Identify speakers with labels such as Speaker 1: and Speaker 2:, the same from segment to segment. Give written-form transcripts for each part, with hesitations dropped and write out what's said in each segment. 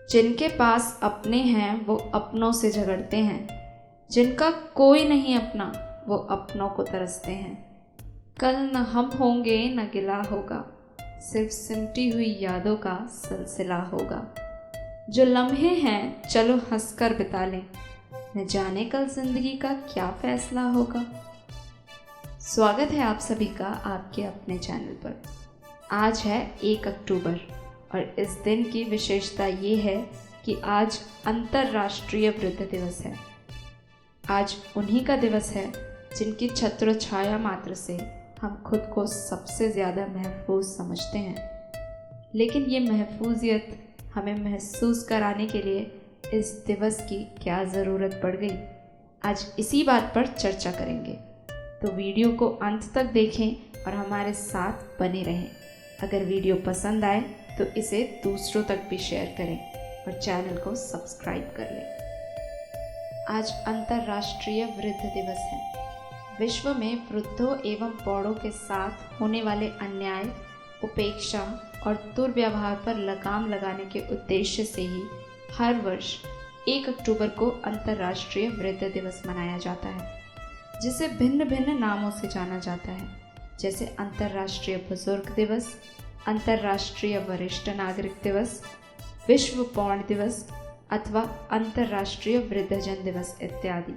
Speaker 1: जिनके पास अपने हैं वो अपनों से झगड़ते हैं, जिनका कोई नहीं अपना वो अपनों को तरसते हैं। कल न हम होंगे न गिला होगा, सिर्फ सिमटी हुई यादों का सिलसिला होगा। जो लम्हे हैं चलो हंसकर बिता लें, न जाने कल जिंदगी का क्या फैसला होगा। स्वागत है आप सभी का आपके अपने चैनल पर। आज है 1 अक्टूबर और इस दिन की विशेषता ये है कि आज अंतर्राष्ट्रीय वृद्ध दिवस है। आज उन्हीं का दिवस है जिनकी छत्र छाया मात्र से हम खुद को सबसे ज़्यादा महफूज समझते हैं। लेकिन ये महफूजियत हमें महसूस कराने के लिए इस दिवस की क्या ज़रूरत पड़ गई, आज इसी बात पर चर्चा करेंगे। तो वीडियो को अंत तक देखें और हमारे साथ बने रहें। अगर वीडियो पसंद आए तो इसे दूसरों तक भी शेयर करें और चैनल को सब्सक्राइब कर लें। आज अंतर्राष्ट्रीय वृद्ध दिवस है। विश्व में वृद्धों एवं प्रौढ़ों के साथ होने वाले अन्याय, उपेक्षा और दुर्व्यवहार पर लगाम लगाने के उद्देश्य से ही हर वर्ष 1 अक्टूबर को अंतर्राष्ट्रीय वृद्ध दिवस मनाया जाता है, जिसे भिन्न भिन्न नामों से जाना जाता है, जैसे अंतर्राष्ट्रीय बुजुर्ग दिवस, अंतर्राष्ट्रीय वरिष्ठ नागरिक दिवस, विश्व पौंड दिवस अथवा अंतर्राष्ट्रीय वृद्धजन दिवस इत्यादि।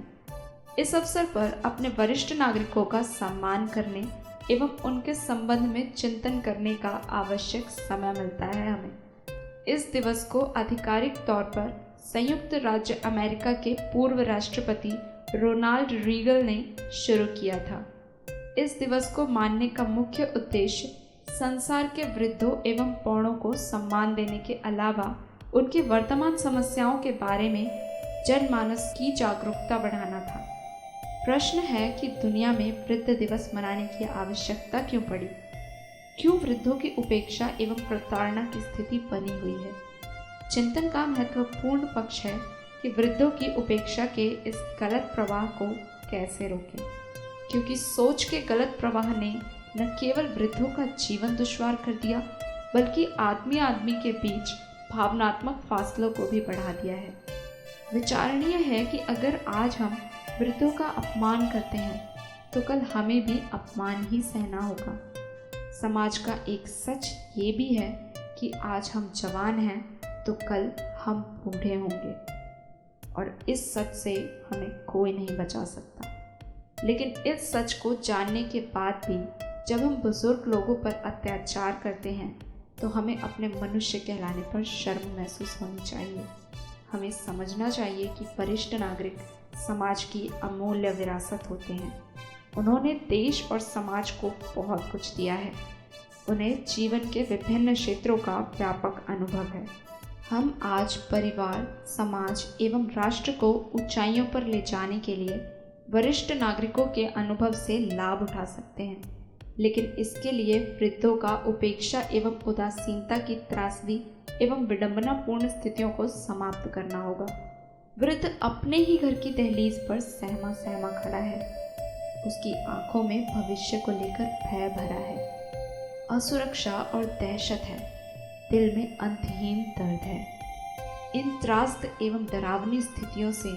Speaker 1: इस अवसर पर अपने वरिष्ठ नागरिकों का सम्मान करने एवं उनके संबंध में चिंतन करने का आवश्यक समय मिलता है हमें। इस दिवस को आधिकारिक तौर पर संयुक्त राज्य अमेरिका के पूर्व राष्ट्रपति रोनाल्ड रीगन ने शुरू किया था। इस दिवस को मानने का मुख्य उद्देश्य संसार के वृद्धों एवं प्रौढ़ों को सम्मान देने के अलावा उनकी वर्तमान समस्याओं के बारे में जनमानस की जागरूकता बढ़ाना था। प्रश्न है कि दुनिया में वृद्ध दिवस मनाने की आवश्यकता क्यों पड़ी? क्यों वृद्धों की उपेक्षा एवं प्रताड़ना की स्थिति बनी हुई है? चिंतन का महत्वपूर्ण पक्ष है कि वृद्धों की उपेक्षा के इस गलत प्रवाह को कैसे रोकें, क्योंकि सोच के गलत प्रवाह ने न केवल वृद्धों का जीवन दुश्वार कर दिया, बल्कि आदमी आदमी के बीच भावनात्मक फासलों को भी बढ़ा दिया है। विचारणीय है कि अगर आज हम वृद्धों का अपमान करते हैं तो कल हमें भी अपमान ही सहना होगा। समाज का एक सच ये भी है कि आज हम जवान हैं तो कल हम बूढ़े होंगे, और इस सच से हमें कोई नहीं बचा सकता। लेकिन इस सच को जानने के बाद भी जब हम बुजुर्ग लोगों पर अत्याचार करते हैं तो हमें अपने मनुष्य कहलाने पर शर्म महसूस होनी चाहिए। हमें समझना चाहिए कि वरिष्ठ नागरिक समाज की अमूल्य विरासत होते हैं। उन्होंने देश और समाज को बहुत कुछ दिया है। उन्हें जीवन के विभिन्न क्षेत्रों का व्यापक अनुभव है। हम आज परिवार, समाज एवं राष्ट्र को ऊंचाइयों पर ले जाने के लिए वरिष्ठ नागरिकों के अनुभव से लाभ उठा सकते हैं, लेकिन इसके लिए वृद्धों का उपेक्षा एवं उदासीनता की त्रासदी एवं विडंबनापूर्ण स्थितियों को समाप्त करना होगा। वृद्ध अपने ही घर की दहलीज पर सहमा सहमा खड़ा है। उसकी आंखों में भविष्य को लेकर भय भरा है, असुरक्षा और दहशत है, दिल में अंतहीन दर्द है। इन त्रासद एवं डरावनी स्थितियों से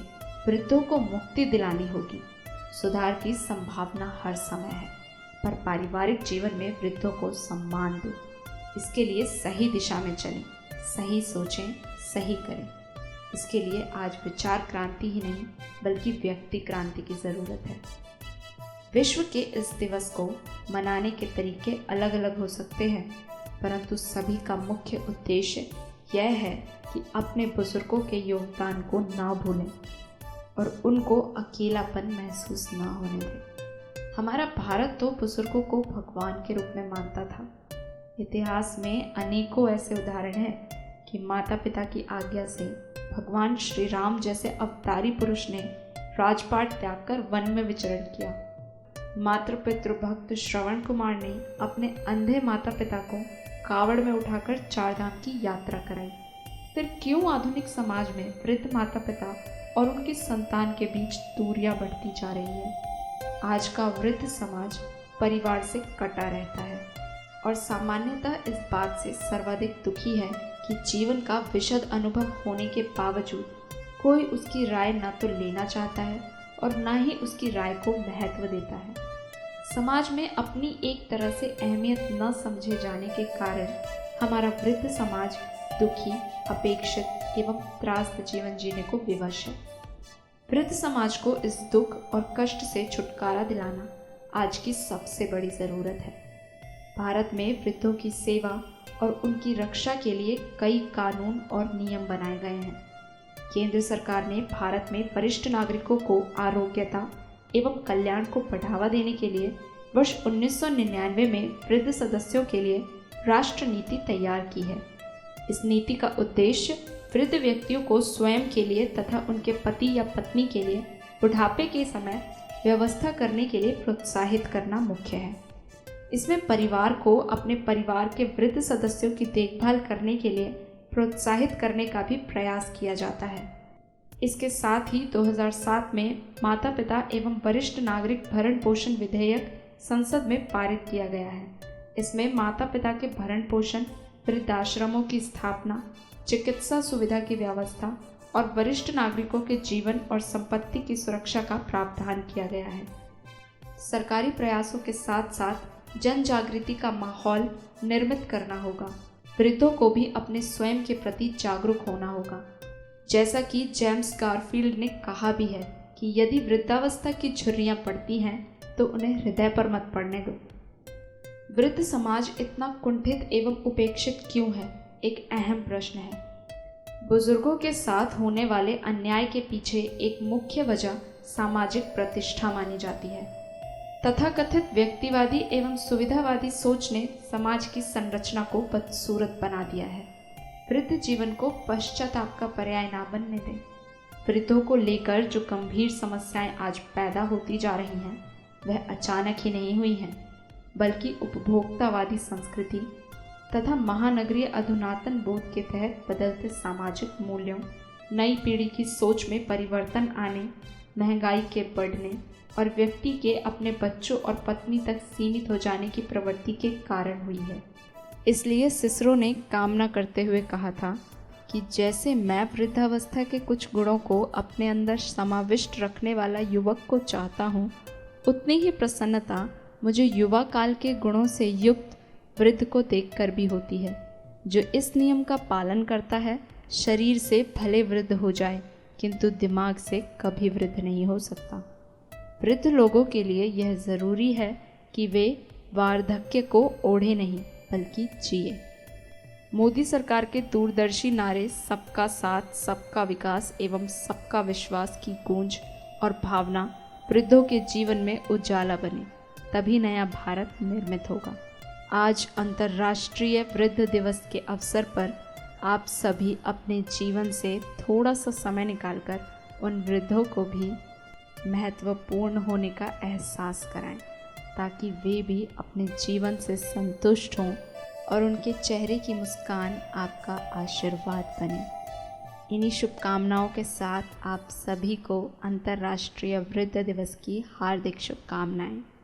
Speaker 1: वृद्धों को मुक्ति दिलानी होगी। सुधार की संभावना हर समय है, पर पारिवारिक जीवन में वृद्धों को सम्मान दें। इसके लिए सही दिशा में चलें, सही सोचें, सही करें। इसके लिए आज विचार क्रांति ही नहीं बल्कि व्यक्ति क्रांति की ज़रूरत है। विश्व के इस दिवस को मनाने के तरीके अलग अलग हो सकते हैं, परंतु सभी का मुख्य उद्देश्य यह है कि अपने बुजुर्गों के योगदान को ना भूलें और उनको अकेलापन महसूस ना होने दें। हमारा भारत तो बुजुर्गों को भगवान के रूप में मानता था। इतिहास में अनेकों ऐसे उदाहरण हैं कि माता पिता की आज्ञा से भगवान श्री राम जैसे अवतारी पुरुष ने राजपाट त्याग कर वन में विचरण किया। मातृ पितृ भक्त श्रवण कुमार ने अपने अंधे माता पिता को कावड़ में उठाकर 4 धाम की यात्रा कराई। फिर क्यों आधुनिक समाज में वृद्ध माता पिता और उनकी संतान के बीच दूरियां बढ़ती जा रही है? आज का वृद्ध समाज परिवार से कटा रहता है और सामान्यतः इस बात से सर्वाधिक दुखी है कि जीवन का विशद अनुभव होने के बावजूद कोई उसकी राय न तो लेना चाहता है और न ही उसकी राय को महत्व देता है। समाज में अपनी एक तरह से अहमियत न समझे जाने के कारण हमारा वृद्ध समाज दुखी, अपेक्षित एवं त्रास्त जीवन जीने को विवश है। वृद्ध समाज को इस दुख और कष्ट से छुटकारा दिलाना आज की सबसे बड़ी ज़रूरत है। भारत में वृद्धों की सेवा और उनकी रक्षा के लिए कई कानून और नियम बनाए गए हैं। केंद्र सरकार ने भारत में वरिष्ठ नागरिकों को आरोग्यता एवं कल्याण को बढ़ावा देने के लिए वर्ष 1999 में वृद्ध सदस्यों के लिए राष्ट्र नीति तैयार की है। इस नीति का उद्देश्य वृद्ध व्यक्तियों को स्वयं के लिए तथा उनके पति या पत्नी के लिए बुढ़ापे के समय व्यवस्था करने के लिए प्रोत्साहित करना मुख्य है। इसमें परिवार को अपने परिवार के वृद्ध सदस्यों की देखभाल करने के लिए प्रोत्साहित करने का भी प्रयास किया जाता है। इसके साथ ही 2007 में माता पिता एवं वरिष्ठ नागरिक भरण पोषण विधेयक संसद में पारित किया गया है। इसमें माता पिता के भरण पोषण, वृद्धाश्रमों की स्थापना, चिकित्सा सुविधा की व्यवस्था और वरिष्ठ नागरिकों के जीवन और संपत्ति की सुरक्षा का प्रावधान किया गया है। सरकारी प्रयासों के साथ साथ जन जागृति का माहौल निर्मित करना होगा। वृद्धों को भी अपने स्वयं के प्रति जागरूक होना होगा। जैसा कि जेम्स गारफील्ड ने कहा भी है कि यदि वृद्धावस्था की झुर्रियाँ पड़ती हैं तो उन्हें हृदय पर मत पड़ने दो। वृद्ध समाज इतना कुंठित एवं उपेक्षित क्यों है, एक अहम प्रश्न है। बुजुर्गों के साथ होने वाले अन्याय के पीछे एक मुख्य वजह सामाजिक प्रतिष्ठा मानी जाती है। तथाकथित व्यक्तिवादी एवं सुविधावादी सोच ने समाज की संरचना को बदसूरत बना दिया है। वृद्ध जीवन को पश्चाताप का पर्याय ना बनने दें। वृद्धों को लेकर जो गंभीर समस्याएं आज पैदा होती जा रही हैं, वह अचानक ही नहीं हुई हैं, बल्कि उपभोक्तावादी संस्कृति तथा महानगरीय अधुनातन बोध के तहत बदलते सामाजिक मूल्यों, नई पीढ़ी की सोच में परिवर्तन आने, महंगाई के बढ़ने और व्यक्ति के अपने बच्चों और पत्नी तक सीमित हो जाने की प्रवृत्ति के कारण हुई है। इसलिए सिसरो ने कामना करते हुए कहा था कि जैसे मैं वृद्धावस्था के कुछ गुणों को अपने अंदर समाविष्ट रखने वाला युवक को चाहता हूँ, उतनी ही प्रसन्नता मुझे युवा काल के गुणों से युक्त वृद्ध को देखकर भी होती है, जो इस नियम का पालन करता है, शरीर से भले वृद्ध हो जाए किंतु दिमाग से कभी वृद्ध नहीं हो सकता। वृद्ध लोगों के लिए यह ज़रूरी है कि वे वार्धक्य को ओढ़े नहीं बल्कि जिए। मोदी सरकार के दूरदर्शी नारे सबका साथ, सबका विकास एवं सबका विश्वास की गूंज और भावना वृद्धों के जीवन में उजाला बने, तभी नया भारत निर्मित होगा। आज अंतर्राष्ट्रीय वृद्ध दिवस के अवसर पर आप सभी अपने जीवन से थोड़ा सा समय निकालकर उन वृद्धों को भी महत्वपूर्ण होने का एहसास कराएं, ताकि वे भी अपने जीवन से संतुष्ट हों और उनके चेहरे की मुस्कान आपका आशीर्वाद बने। इन्हीं शुभकामनाओं के साथ आप सभी को अंतर्राष्ट्रीय वृद्ध दिवस की हार्दिक शुभकामनाएं।